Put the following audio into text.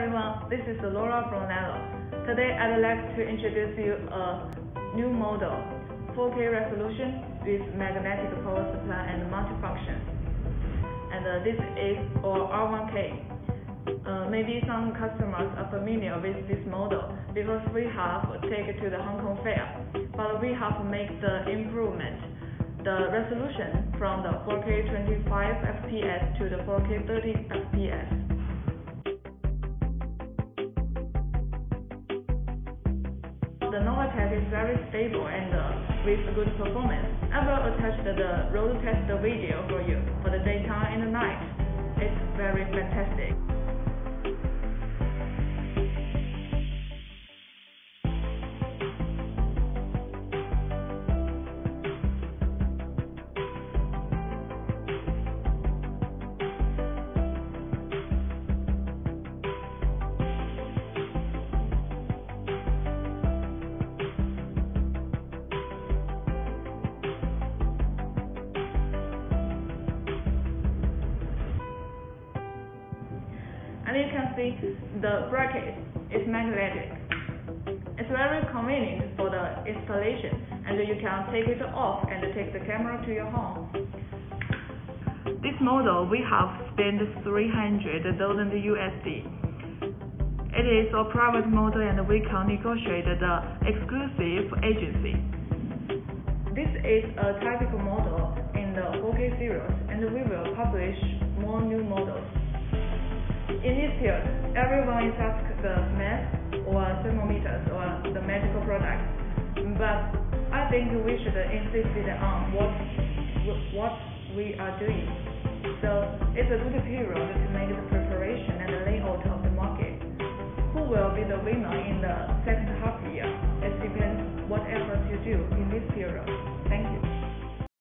everyone, this is Laura from Nano. Today I'd like to introduce you a new model, 4K resolution with magnetic power supply and multifunction. And this is our R1K. Maybe some customers are familiar with this model because we have taken it to the Hong Kong fair, but we have made the improvement. The resolution from the 4K 25 fps to the 4K 30 fps. The Novatech is very stable and with good performance. I will attach the road test video for you for the daytime and the night. It's very fantastic. And you can see the bracket is magnetic. It's very convenient for the installation, and you can take it off and take the camera to your home. This model we have spent $300,000 USD. It is a private model and we can negotiate the exclusive agency. This is a typical model in the 4K series, and we will publish more new models. In this field, everyone is asked the mass or thermometers or the medical products, but I think we should insist on what we are doing. So it's a good period to make the preparation and the layout of the market. Who will be the winner in the second half year? It depends what efforts you do in this period.